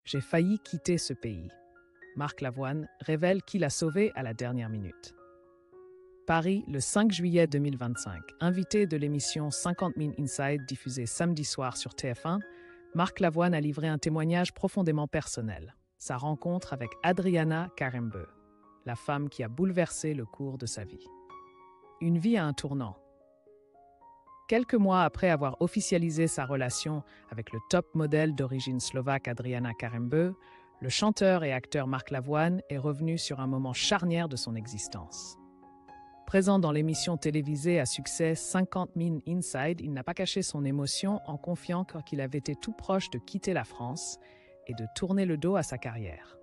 J'ai failli quitter ce pays. Marc Lavoine révèle qu'il a sauvé à la dernière minute. Paris, le 5 juillet 2025. Invité de l'émission 50 000 Inside diffusée samedi soir sur TF1, Marc Lavoine a livré un témoignage profondément personnel. Sa rencontre avec Adriana Karembeu, la femme qui a bouleversé le cours de sa vie. Une vie à un tournant. Quelques mois après avoir officialisé sa relation avec le top modèle d'origine slovaque Adriana Karembeu, le chanteur et acteur Marc Lavoine est revenu sur un moment charnière de son existence. Présent dans l'émission télévisée à succès 50 000 Inside, il n'a pas caché son émotion en confiant qu'il avait été tout proche de quitter la France et de tourner le dos à sa carrière.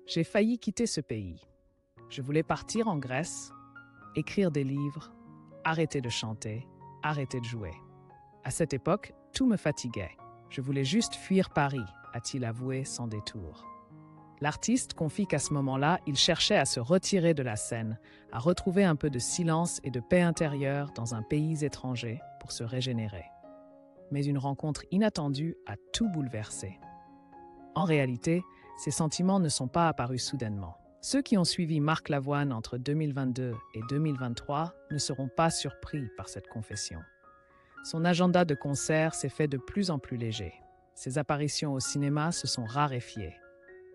J'ai failli quitter ce pays. Je voulais partir en Grèce, écrire des livres, arrêter de chanter, arrêter de jouer. À cette époque, tout me fatiguait. Je voulais juste fuir Paris, a-t-il avoué sans détour. L'artiste confie qu'à ce moment-là, il cherchait à se retirer de la scène, à retrouver un peu de silence et de paix intérieure dans un pays étranger pour se régénérer. Mais une rencontre inattendue a tout bouleversé. En réalité, ces sentiments ne sont pas apparus soudainement. Ceux qui ont suivi Marc Lavoine entre 2022 et 2023 ne seront pas surpris par cette confession. Son agenda de concerts s'est fait de plus en plus léger. Ses apparitions au cinéma se sont raréfiées.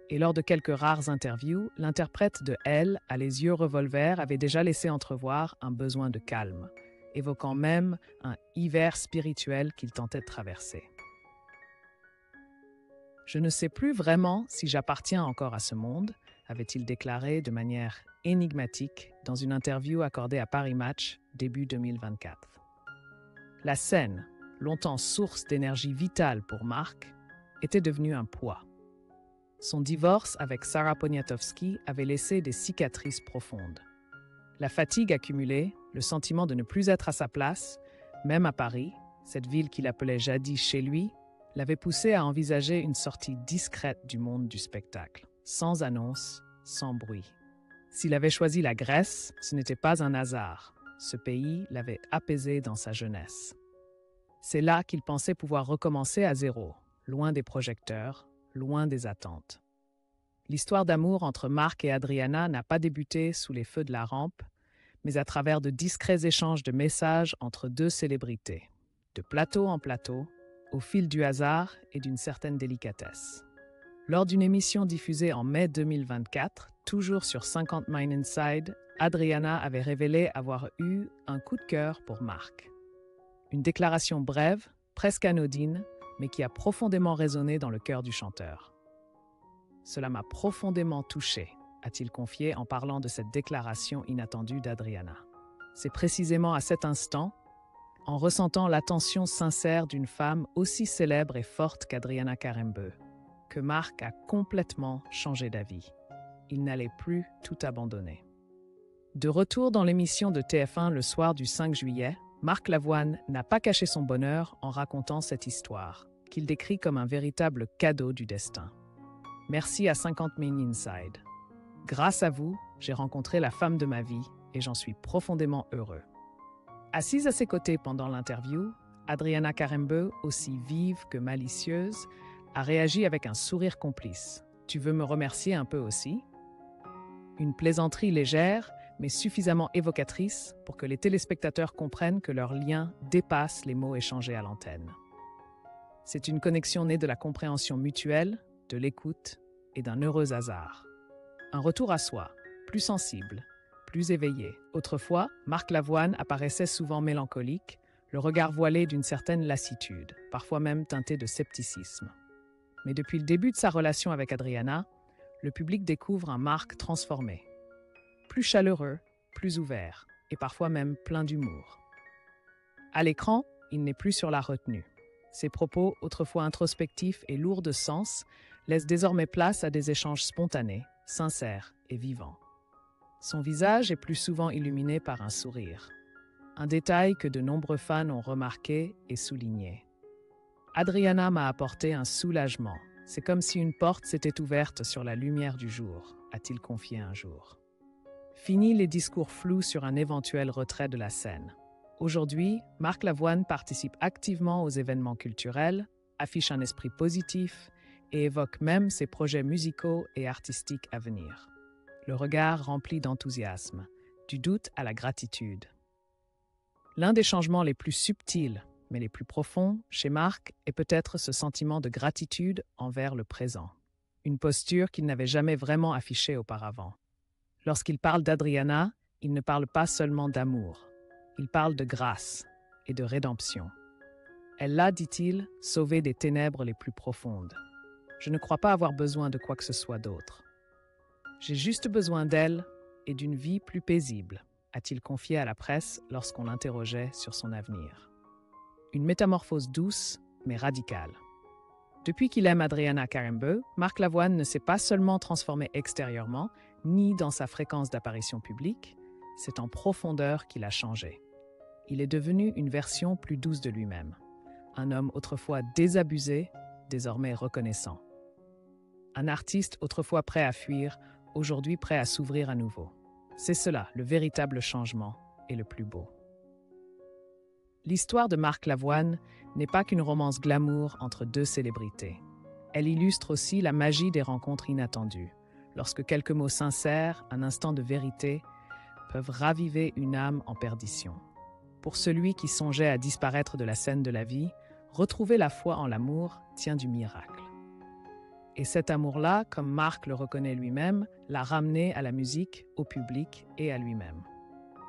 Et lors de quelques rares interviews, l'interprète de Elle, à les yeux revolver, avait déjà laissé entrevoir un besoin de calme, évoquant même un hiver spirituel qu'il tentait de traverser. « Je ne sais plus vraiment si j'appartiens encore à ce monde », avait-il déclaré de manière énigmatique dans une interview accordée à Paris Match début 2024. La scène, longtemps source d'énergie vitale pour Marc, était devenue un poids. Son divorce avec Sarah Poniatowski avait laissé des cicatrices profondes. La fatigue accumulée, le sentiment de ne plus être à sa place, même à Paris, cette ville qu'il appelait jadis chez lui, l'avait poussé à envisager une sortie discrète du monde du spectacle, sans annonce, sans bruit. S'il avait choisi la Grèce, ce n'était pas un hasard. Ce pays l'avait apaisé dans sa jeunesse. C'est là qu'il pensait pouvoir recommencer à zéro, loin des projecteurs, loin des attentes. L'histoire d'amour entre Marc et Adriana n'a pas débuté sous les feux de la rampe, mais à travers de discrets échanges de messages entre deux célébrités, de plateau en plateau, au fil du hasard et d'une certaine délicatesse. Lors d'une émission diffusée en mai 2024, toujours sur 50 000 Inside, Adriana avait révélé avoir eu un coup de cœur pour Marc. Une déclaration brève, presque anodine, mais qui a profondément résonné dans le cœur du chanteur. « Cela m'a profondément touché », a-t-il confié en parlant de cette déclaration inattendue d'Adriana. C'est précisément à cet instant, en ressentant l'attention sincère d'une femme aussi célèbre et forte qu'Adriana Karembeu, que Marc a complètement changé d'avis. Il n'allait plus tout abandonner. De retour dans l'émission de TF1 le soir du 5 juillet, Marc Lavoine n'a pas caché son bonheur en racontant cette histoire, qu'il décrit comme un véritable cadeau du destin. Merci à 50 000 Inside. Grâce à vous, j'ai rencontré la femme de ma vie et j'en suis profondément heureux. Assise à ses côtés pendant l'interview, Adriana Karembeu, aussi vive que malicieuse, a réagi avec un sourire complice. « Tu veux me remercier un peu aussi ?» Une plaisanterie légère, mais suffisamment évocatrice pour que les téléspectateurs comprennent que leur lien dépasse les mots échangés à l'antenne. C'est une connexion née de la compréhension mutuelle, de l'écoute et d'un heureux hasard. Un retour à soi, plus sensible, plus éveillé. Autrefois, Marc Lavoine apparaissait souvent mélancolique, le regard voilé d'une certaine lassitude, parfois même teinté de scepticisme. Mais depuis le début de sa relation avec Adriana, le public découvre un Marc transformé. Plus chaleureux, plus ouvert, et parfois même plein d'humour. À l'écran, il n'est plus sur la retenue. Ses propos, autrefois introspectifs et lourds de sens, laissent désormais place à des échanges spontanés, sincères et vivants. Son visage est plus souvent illuminé par un sourire, un détail que de nombreux fans ont remarqué et souligné. Adriana m'a apporté un soulagement. C'est comme si une porte s'était ouverte sur la lumière du jour, a-t-il confié un jour. Fini les discours flous sur un éventuel retrait de la scène. Aujourd'hui, Marc Lavoine participe activement aux événements culturels, affiche un esprit positif et évoque même ses projets musicaux et artistiques à venir. Le regard rempli d'enthousiasme, du doute à la gratitude. L'un des changements les plus subtils, mais les plus profonds, chez Marc, est peut-être ce sentiment de gratitude envers le présent. Une posture qu'il n'avait jamais vraiment affichée auparavant. Lorsqu'il parle d'Adriana, il ne parle pas seulement d'amour. Il parle de grâce et de rédemption. Elle l'a, dit-il, sauvé des ténèbres les plus profondes. Je ne crois pas avoir besoin de quoi que ce soit d'autre. J'ai juste besoin d'elle et d'une vie plus paisible, a-t-il confié à la presse lorsqu'on l'interrogeait sur son avenir. Une métamorphose douce, mais radicale. Depuis qu'il aime Adriana Karembeu, Marc Lavoine ne s'est pas seulement transformé extérieurement, ni dans sa fréquence d'apparition publique, c'est en profondeur qu'il a changé. Il est devenu une version plus douce de lui-même. Un homme autrefois désabusé, désormais reconnaissant. Un artiste autrefois prêt à fuir, aujourd'hui prêt à s'ouvrir à nouveau. C'est cela, le véritable changement et le plus beau. L'histoire de Marc Lavoine n'est pas qu'une romance glamour entre deux célébrités. Elle illustre aussi la magie des rencontres inattendues, lorsque quelques mots sincères, un instant de vérité, peuvent raviver une âme en perdition. Pour celui qui songeait à disparaître de la scène de la vie, retrouver la foi en l'amour tient du miracle. Et cet amour-là, comme Marc le reconnaît lui-même, l'a ramené à la musique, au public et à lui-même.